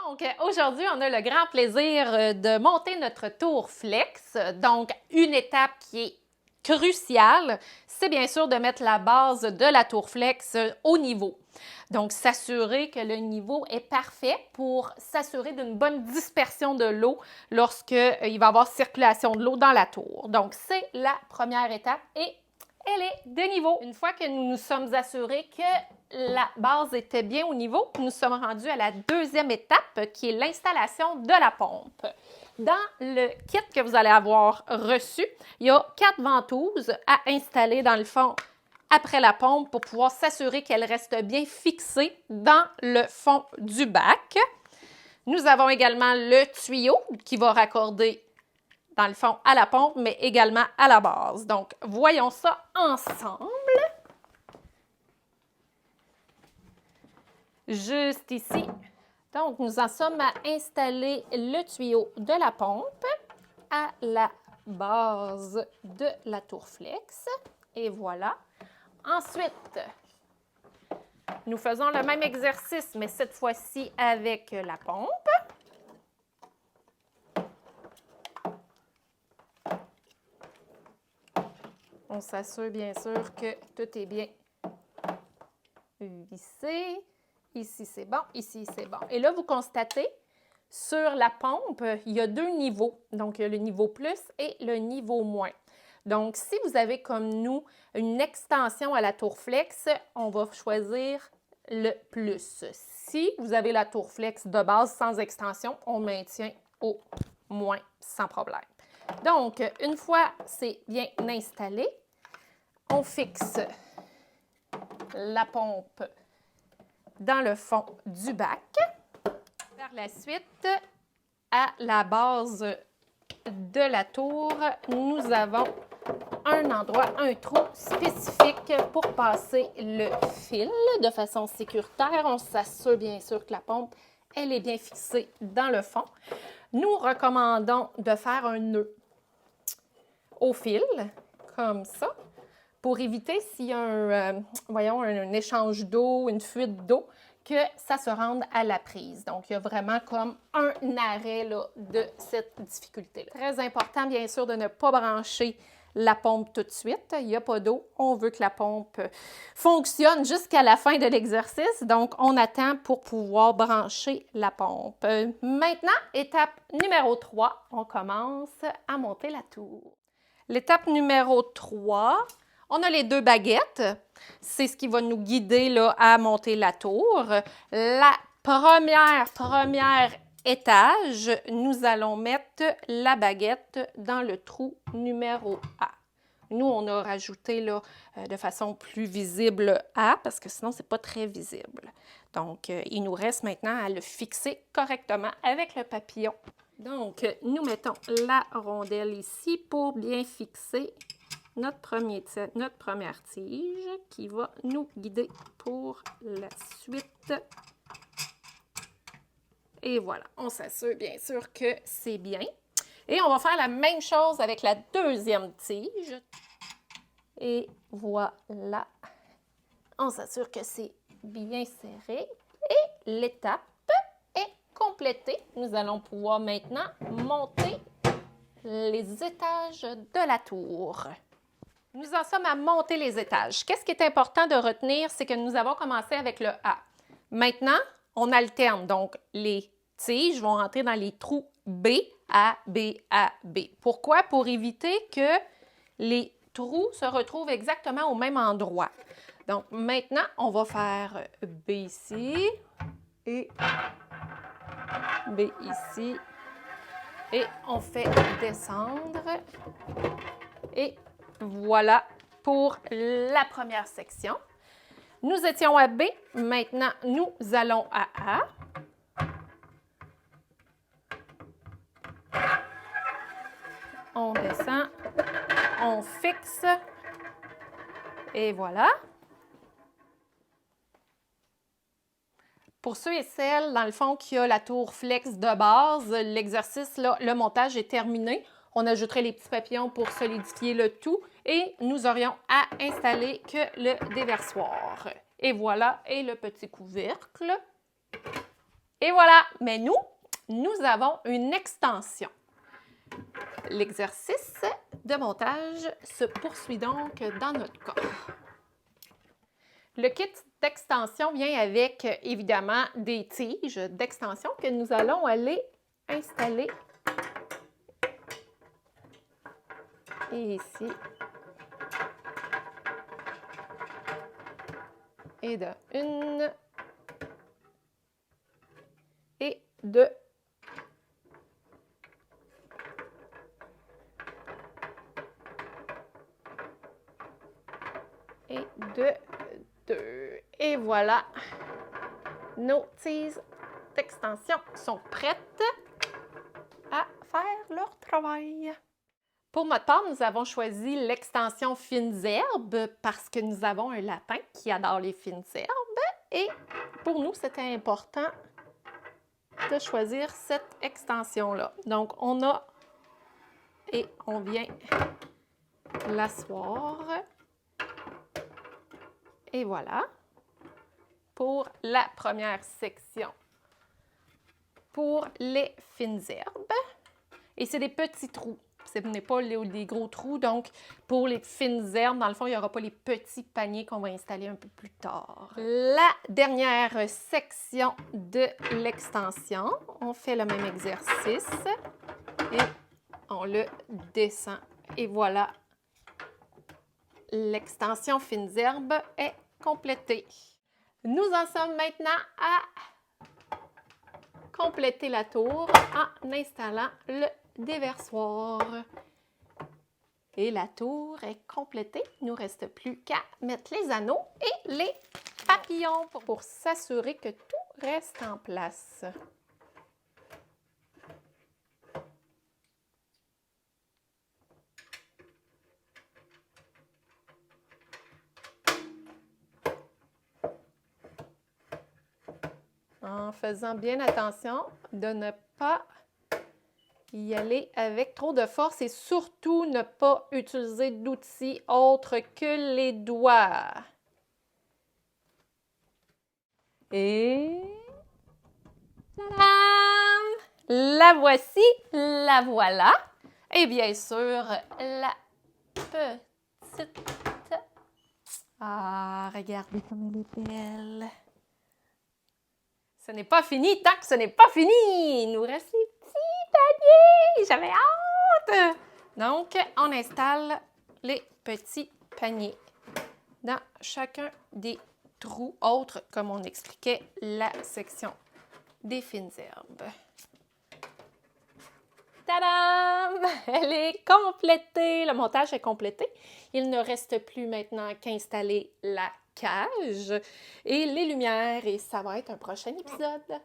Donc, aujourd'hui, on a le grand plaisir de monter notre tour flex. Donc, une étape qui est cruciale, c'est bien sûr de mettre la base de la tour flex au niveau. Donc, s'assurer que le niveau est parfait pour s'assurer d'une bonne dispersion de l'eau lorsqu'il va y avoir circulation de l'eau dans la tour. Donc, c'est la première étape et elle est de niveau. Une fois que nous nous sommes assurés que la base était bien au niveau, nous sommes rendus à la deuxième étape qui est l'installation de la pompe. Dans le kit que vous allez avoir reçu, il y a 4 ventouses à installer dans le fond après la pompe pour pouvoir s'assurer qu'elle reste bien fixée dans le fond du bac. Nous avons également le tuyau qui va raccorder dans le fond à la pompe, mais également à la base. Donc, voyons ça ensemble. Juste ici. Donc, nous en sommes à installer le tuyau de la pompe à la base de la tour flex. Et voilà. Ensuite, nous faisons le même exercice, mais cette fois-ci avec la pompe. On s'assure bien sûr que tout est bien vissé. Ici, c'est bon. Ici, c'est bon. Et là, vous constatez, sur la pompe, il y a 2 niveaux. Donc, il y a le niveau plus et le niveau moins. Donc, si vous avez comme nous une extension à la tour flex, on va choisir le plus. Si vous avez la tour flex de base sans extension, on maintient au moins sans problème. Donc, une fois c'est bien installé, on fixe la pompe dans le fond du bac. Par la suite, à la base de la tour, nous avons un endroit, un trou spécifique pour passer le fil de façon sécuritaire. On s'assure bien sûr que la pompe, elle est bien fixée dans le fond. Nous recommandons de faire un nœud au fil, comme ça, pour éviter s'il y a un échange d'eau, une fuite d'eau, que ça se rende à la prise. Donc, il y a vraiment comme un arrêt là, de cette difficulté-là. Très important, bien sûr, de ne pas brancher la pompe tout de suite. Il n'y a pas d'eau. On veut que la pompe fonctionne jusqu'à la fin de l'exercice. Donc, on attend pour pouvoir brancher la pompe. Maintenant, étape numéro 3, on commence à monter la tour. L'étape numéro 3, on a les 2 baguettes. C'est ce qui va nous guider là, à monter la tour. La première étage, nous allons mettre la baguette dans le trou numéro A. Nous, on a rajouté là, de façon plus visible A parce que sinon, ce n'est pas très visible. Donc, il nous reste maintenant à le fixer correctement avec le papillon. Donc, nous mettons la rondelle ici pour bien fixer notre première tige qui va nous guider pour la suite. Et voilà, on s'assure bien sûr que c'est bien. Et on va faire la même chose avec la deuxième tige. Et voilà, on s'assure que c'est bien serré. Et l'étape est complétée. Nous allons pouvoir maintenant monter les étages de la tour. Nous en sommes à monter les étages. Qu'est-ce qui est important de retenir, c'est que nous avons commencé avec le A. Maintenant, on alterne. Donc, les tiges vont entrer dans les trous B, A, B, A, B. Pourquoi? Pour éviter que les trous se retrouvent exactement au même endroit. Donc, maintenant, on va faire B ici et B ici. Et on fait descendre. Et voilà pour la première section. Nous étions à B, maintenant nous allons à A. On descend, on fixe et voilà. Pour ceux et celles, dans le fond, qui a la tour flex de base, l'exercice, là, le montage est terminé. On ajouterait les petits papillons pour solidifier le tout et nous aurions à installer que le déversoir. Et voilà, et le petit couvercle. Et voilà! Mais nous avons une extension. L'exercice de montage se poursuit donc dans notre cas. Le kit d'extension vient avec, évidemment, des tiges d'extension que nous allons aller installer. Et ici. Et de une. Et de. Et de 2. Et voilà, nos tiges d'extension sont prêtes à faire leur travail. Pour notre part, nous avons choisi l'extension fines herbes parce que nous avons un lapin qui adore les fines herbes. Et pour nous, c'était important de choisir cette extension-là. Donc, on a et on vient l'asseoir. Et voilà pour la première section. Pour les fines herbes. Et c'est des petits trous. Ce n'est pas les gros trous. Donc, pour les fines herbes, dans le fond, il n'y aura pas les petits paniers qu'on va installer un peu plus tard. La dernière section de l'extension, on fait le même exercice et on le descend. Et voilà, l'extension fines herbes est complétée. Nous en sommes maintenant à compléter la tour en installant le déversoir. Et la tour est complétée. Il ne nous reste plus qu'à mettre les anneaux et les papillons pour s'assurer que tout reste en place. En faisant bien attention de ne pas y aller avec trop de force et surtout ne pas utiliser d'outils autres que les doigts. Et tadam! La voici, la voilà. Et bien sûr, la petite... Ah, regardez comme elle est belle. Ce n'est pas fini tant que ce n'est pas fini. Il nous reste les petits paniers. J'avais hâte. Donc, on installe les petits paniers dans chacun des trous autres, comme on expliquait la section des fines herbes. Tadam! Elle est complétée. Le montage est complété. Il ne reste plus maintenant qu'installer la cage et les lumières et ça va être un prochain épisode.